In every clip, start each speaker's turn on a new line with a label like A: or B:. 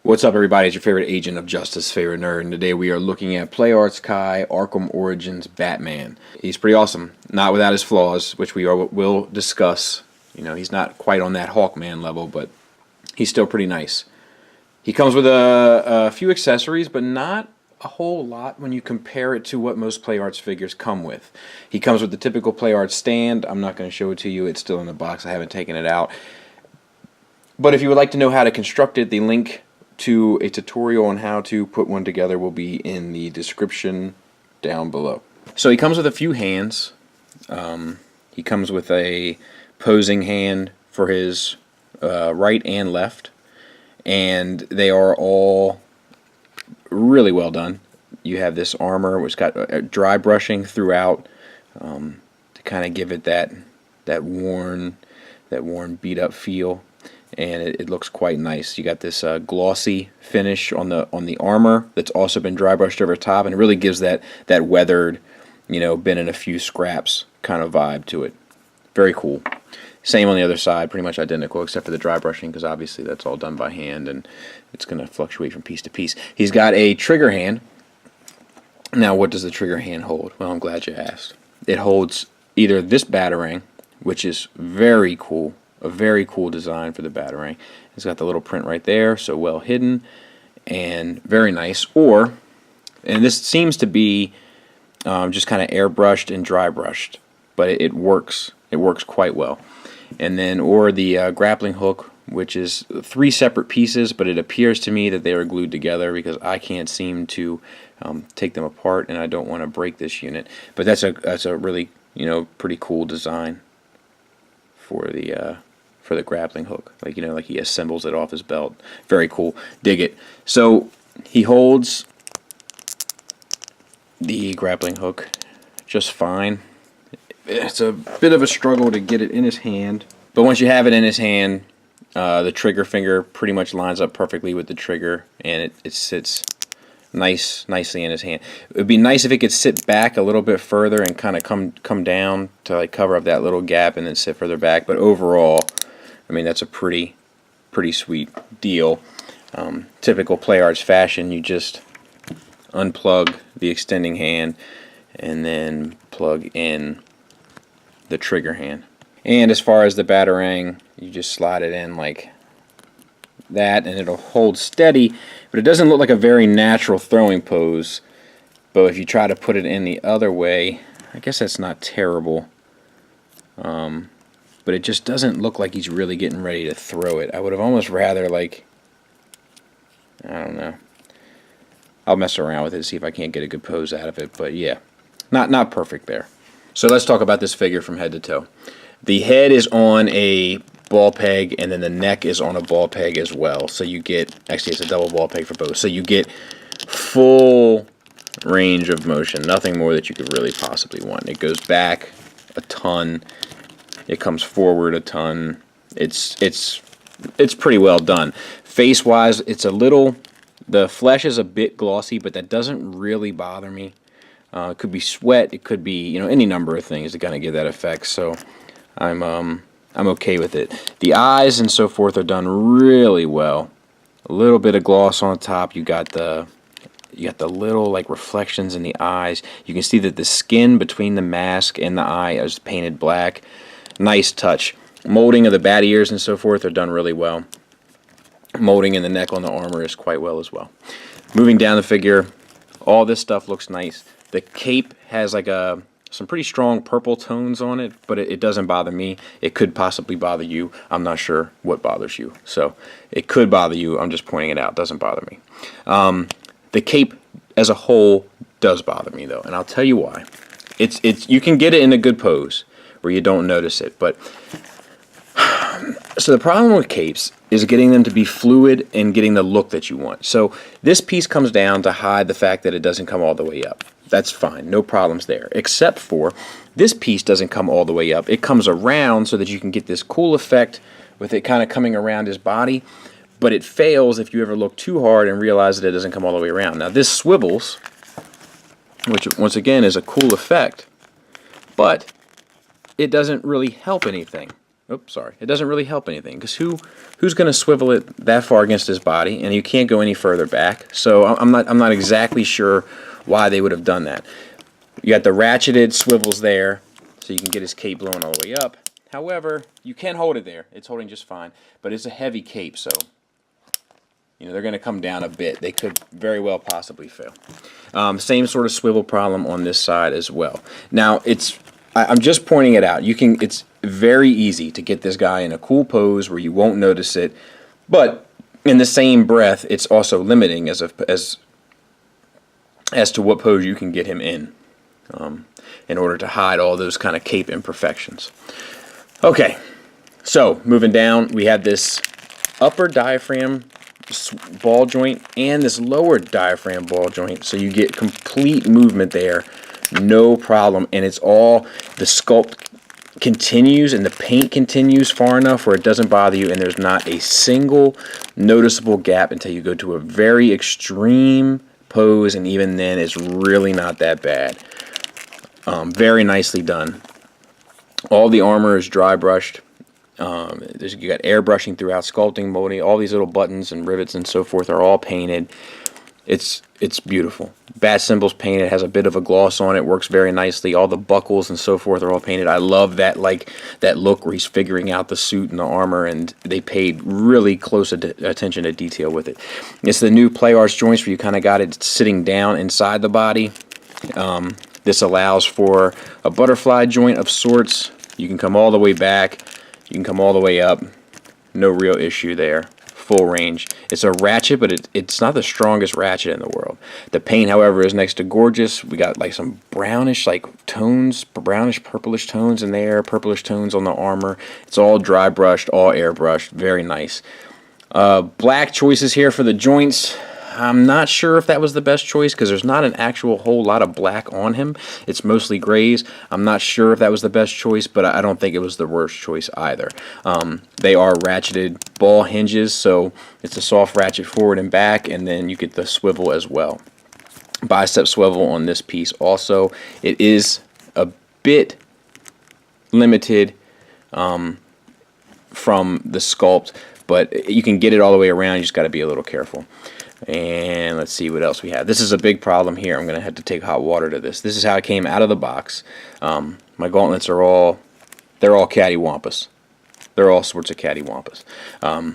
A: What's up, everybody? It's your favorite agent of justice, favorite nerd, and today we are looking at PlayArt's Kai Arkham Origins Batman. He's pretty awesome, not without his flaws, which we will discuss. You know, he's not quite on that Hawkman level, but he's still pretty nice. He comes with a few accessories, but not a whole lot when you compare it to what most PlayArt's figures come with. He comes with the typical PlayArt stand. I'm not going to show it to you. It's still in the box. I haven't taken it out. But if you would like to know how to construct it, the link to a tutorial on how to put one together will be in the description down below. So he comes with a few hands. He comes with a posing hand for his right and left, and they are all really well done. You have this armor which got dry brushing throughout to kind of give it that worn beat up feel. And it looks quite nice. You got this glossy finish on the armor that's also been dry brushed over top, and it really gives that weathered, you know, been in a few scraps kind of vibe to it. Very cool. Same on the other side, pretty much identical except for the dry brushing, because obviously that's all done by hand and it's going to fluctuate from piece to piece. He's got a trigger hand. Now, what does the trigger hand hold? Well, I'm glad you asked. It holds either this Batarang, which is very cool. A very cool design for the Batarang. It's got the little print right there, so well hidden and very nice. Or, and this seems to be just kind of airbrushed and dry brushed, but it works. It works quite well. And then, or the grappling hook, which is 3 separate pieces, but it appears to me that they are glued together because I can't seem to take them apart, and I don't want to break this unit. But that's a really, you know, pretty cool design for the grappling hook. Like, you know, like he assembles it off his belt. Very cool. Dig it. So he holds the grappling hook just fine. It's a bit of a struggle to get it in his hand, but once you have it in his hand, the trigger finger pretty much lines up perfectly with the trigger, and it sits nicely in his hand. It would be nice if it could sit back a little bit further and kind of come down to like cover up that little gap and then sit further back, but overall, I mean, that's a pretty sweet deal. Typical PlayArts fashion, you just unplug the extending hand and then plug in the trigger hand. And as far as the Batarang, you just slide it in like that and it'll hold steady, but it doesn't look like a very natural throwing pose. But if you try to put it in the other way, I guess that's not terrible. But it just doesn't look like he's really getting ready to throw it. I would have almost rather, like, I don't know. I'll mess around with it, see if I can't get a good pose out of it. But yeah, not perfect there. So let's talk about this figure from head to toe. The head is on a ball peg, and then the neck is on a ball peg as well. So you get, actually it's a double ball peg for both. So you get full range of motion, nothing more that you could really possibly want. It goes back a ton. It comes forward a ton. It's pretty well done. Face-wise, it's a little, the flesh is a bit glossy, but that doesn't really bother me. It could be sweat. It could be, you know, any number of things to kind of give that effect. So I'm okay with it. The eyes and so forth are done really well. A little bit of gloss on the top. You got the little like reflections in the eyes. You can see that the skin between the mask and the eye is painted black. Nice touch. Molding of the bat ears and so forth are done really well. Molding in the neck on the armor is quite well as well. Moving down the figure, all this stuff looks nice. The cape has like some pretty strong purple tones on it, but it doesn't bother me. It could possibly bother you. I'm not sure what bothers you. So it could bother you. I'm just pointing it out. It doesn't bother me. The cape as a whole does bother me though, and I'll tell you why. You can get it in a good pose where you don't notice it, but So the problem with capes is getting them to be fluid and getting the look that you want. So this piece comes down to hide the fact that it doesn't come all the way up. That's fine, no problems there. Except for this piece doesn't come all the way up. It comes around so that you can get this cool effect with it kind of coming around his body. But it fails if you ever look too hard and realize that it doesn't come all the way around. Now this swivels, which once again is a cool effect, but it doesn't really help anything. Oops, sorry. It doesn't really help anything because who's going to swivel it that far against his body, and you can't go any further back. So I'm not exactly sure why they would have done that. You got the ratcheted swivels there, so you can get his cape blowing all the way up. However, you can hold it there. It's holding just fine, but it's a heavy cape, so they're going to come down a bit. They could very well possibly fail. Same sort of swivel problem on this side as well. Now I'm just pointing it out. It's very easy to get this guy in a cool pose where you won't notice it, but in the same breath, it's also limiting as to what pose you can get him in order to hide all those kind of cape imperfections. Okay, so moving down, we have this upper diaphragm ball joint and this lower diaphragm ball joint, so you get complete movement there, no problem, and it's all the sculpt continues and the paint continues far enough where it doesn't bother you, and there's not a single noticeable gap until you go to a very extreme pose, and even then it's really not that bad. Very nicely done. All the armor is dry brushed. You got airbrushing throughout, sculpting, molding. All these little buttons and rivets and so forth are all painted. It's beautiful. Bat symbol's painted, has a bit of a gloss on it, works very nicely. All the buckles and so forth are all painted. I love that look where he's figuring out the suit and the armor, and they paid really close attention to detail with it. It's the new play arts joints where you kind of got it sitting down inside the body. This allows for a butterfly joint of sorts. You can come all the way back. You can come all the way up. No real issue there. Full range. It's a ratchet, but it's not the strongest ratchet in the world. The paint, however, is next to gorgeous. We got like some brownish tones, brownish purplish tones in there, purplish tones on the armor. It's all dry brushed, all airbrushed. Very nice. Black choices here for the joints. I'm not sure if that was the best choice because there's not an actual whole lot of black on him. It's mostly grays. I'm not sure if that was the best choice, but I don't think it was the worst choice either. They are ratcheted ball hinges, so it's a soft ratchet forward and back, and then you get the swivel as well. Bicep swivel on this piece also. It is a bit limited from the sculpt, but you can get it all the way around. You just got to be a little careful. And let's see what else we have. This is a big problem here. I'm going to have to take hot water to this. This is how it came out of the box. My gauntlets they're all cattywampus. They're all sorts of cattywampus.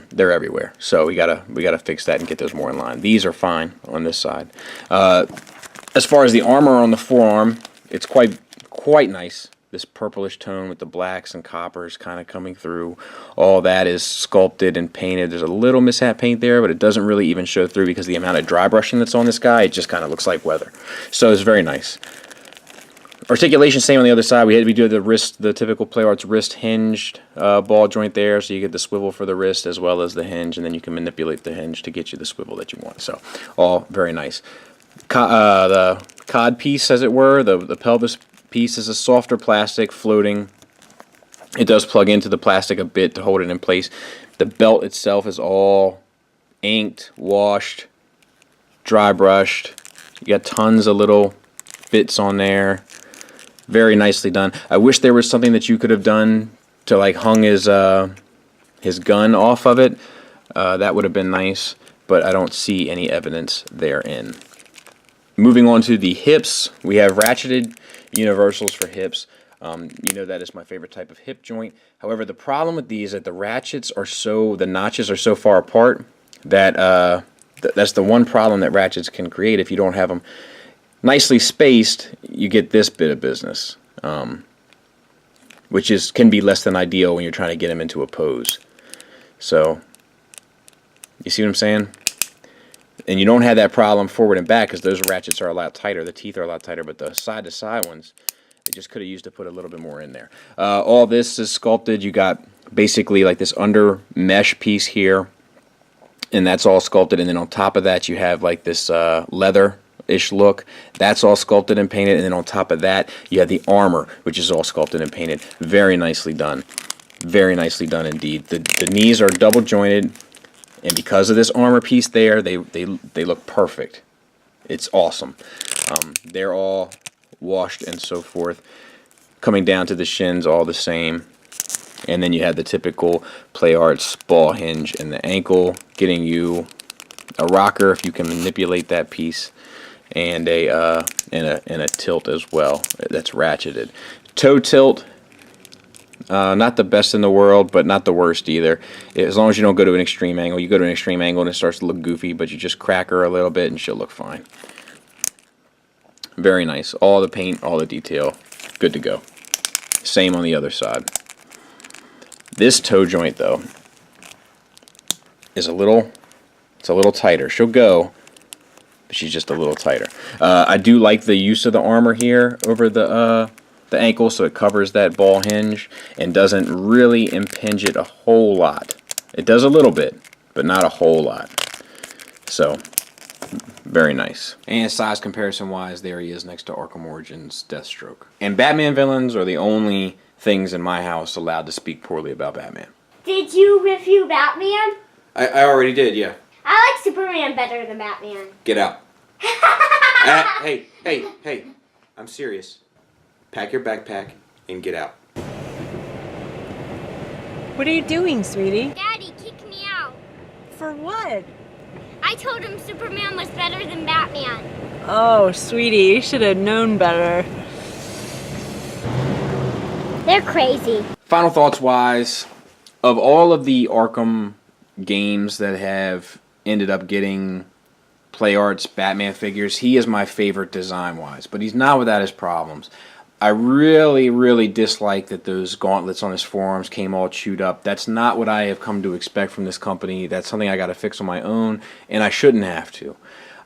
A: They're everywhere. So we gotta fix that and get those more in line. These are fine on this side. As far as the armor on the forearm, it's quite nice. This purplish tone with the blacks and coppers kind of coming through. All that is sculpted and painted. There's a little mishap paint there, but it doesn't really even show through because the amount of dry brushing that's on this guy, it just kind of looks like weather. So it's very nice. Articulation, same on the other side. We do the wrist, the typical play arts wrist hinged ball joint there, so you get the swivel for the wrist as well as the hinge, and then you can manipulate the hinge to get you the swivel that you want. So all very nice. The cod piece, as it were, the pelvis piece is a softer plastic floating. It does plug into the plastic a bit to hold it in place. The belt itself is all inked, washed, dry brushed. You got tons of little bits on there. Very nicely done. I wish there was something that you could have done to hung his gun off of it. That would have been nice, but I don't see any evidence therein. Moving on to the hips, we have ratcheted universals for hips. That is my favorite type of hip joint. However, the problem with these is that the notches are so far apart that that's the one problem that ratchets can create. If you don't have them nicely spaced, you get this bit of business, which can be less than ideal when you're trying to get them into a pose. So, you see what I'm saying? And you don't have that problem forward and back because those ratchets are a lot tighter. The teeth are a lot tighter, but the side-to-side ones, They just could have used to put a little bit more in there. All this is sculpted. You got basically like this under mesh piece here, and that's all sculpted. And then on top of that, you have like this leather-ish look. That's all sculpted and painted. And then on top of that, you have the armor, which is all sculpted and painted. Very nicely done. Very nicely done indeed. The knees are double jointed, and because of this armor piece there, they look perfect. It's awesome. They're all washed and so forth. Coming down to the shins, all the same. And then you have the typical Play Arts ball hinge in the ankle, getting you a rocker if you can manipulate that piece, and a tilt as well that's ratcheted. Toe tilt. Not the best in the world, but not the worst either. As long as you don't go to an extreme angle. You go to an extreme angle and it starts to look goofy, but you just crack her a little bit and she'll look fine. Very nice. All the paint, all the detail, good to go. Same on the other side. This toe joint, though, is a little tighter. She'll go, but she's just a little tighter. I do like the use of the armor here over the ankle, so it covers that ball hinge and doesn't really impinge it a whole lot. It does a little bit, but not a whole lot. So, very nice. And size comparison wise, there he is next to Arkham Origins Deathstroke. And Batman villains are the only things in my house allowed to speak poorly about Batman. Did you review Batman? I already did, yeah. I like Superman better than Batman. Get out. Hey, I'm serious. Pack your backpack and get out.
B: What are you doing, sweetie?
C: Daddy kicked me out.
B: For what?
C: I told him Superman was better than Batman.
B: Oh, sweetie, you should have known better.
C: They're crazy.
A: Final thoughts wise, of all of the Arkham games that have ended up getting Play Arts Batman figures, he is my favorite design wise, but he's not without his problems. I really dislike that those gauntlets on his forearms came all chewed up. That's not what I have come to expect from this company. That's something I got to fix on my own, and I shouldn't have to.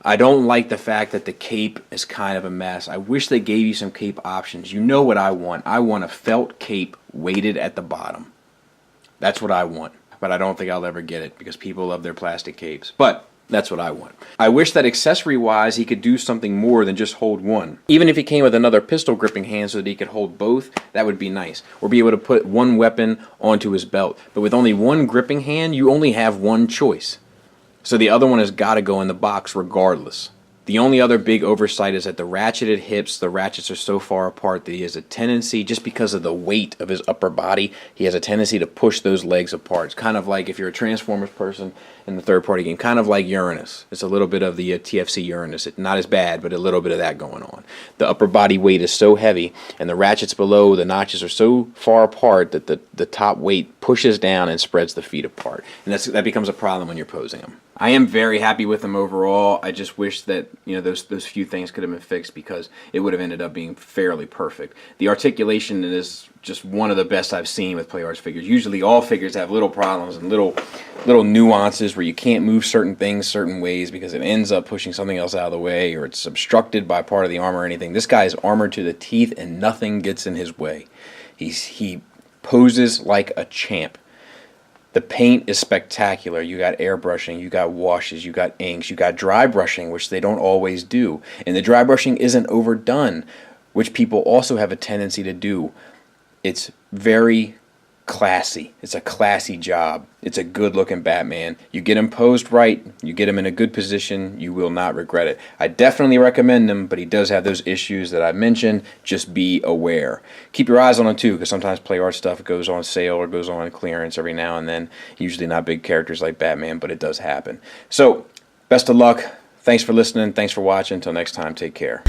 A: I don't like the fact that the cape is kind of a mess. I wish they gave you some cape options. You know what I want. I want a felt cape weighted at the bottom. That's what I want. But I don't think I'll ever get it because people love their plastic capes. But that's what I want. I wish that accessory-wise he could do something more than just hold one. Even if he came with another pistol gripping hand so that he could hold both, that would be nice. Or be able to put one weapon onto his belt. But with only one gripping hand, you only have one choice. So the other one has got to go in the box regardless. The only other big oversight is that the ratcheted hips, the ratchets are so far apart that he has a tendency, just because of the weight of his upper body, he has a tendency to push those legs apart. It's kind of like if you're a Transformers person in the third-party game, kind of like Uranus. It's a little bit of the TFC Uranus. It's not as bad, but a little bit of that going on. The upper body weight is so heavy, and the ratchets below the notches are so far apart that the top weight pushes down and spreads the feet apart. And that becomes a problem when you're posing them. I am very happy with them overall. I just wish that those few things could have been fixed because it would have ended up being fairly perfect. The articulation is just one of the best I've seen with Play Arts figures. Usually all figures have little problems and little nuances where you can't move certain things certain ways because it ends up pushing something else out of the way or it's obstructed by part of the armor or anything. This guy is armored to the teeth and nothing gets in his way. He poses like a champ. The paint is spectacular. You got airbrushing, you got washes, you got inks, you got dry brushing, which they don't always do. And the dry brushing isn't overdone, which people also have a tendency to do. It's very classy. It's a classy job. It's a good-looking Batman. You get him posed right, you get him in a good position, you will not regret it. I definitely recommend him, but he does have those issues that I mentioned. Just be aware. Keep your eyes on him too, because sometimes Play Art stuff goes on sale or goes on clearance every now and then. Usually not big characters like Batman, but it does happen. So, best of luck. Thanks for listening. Thanks for watching. Until next time, take care.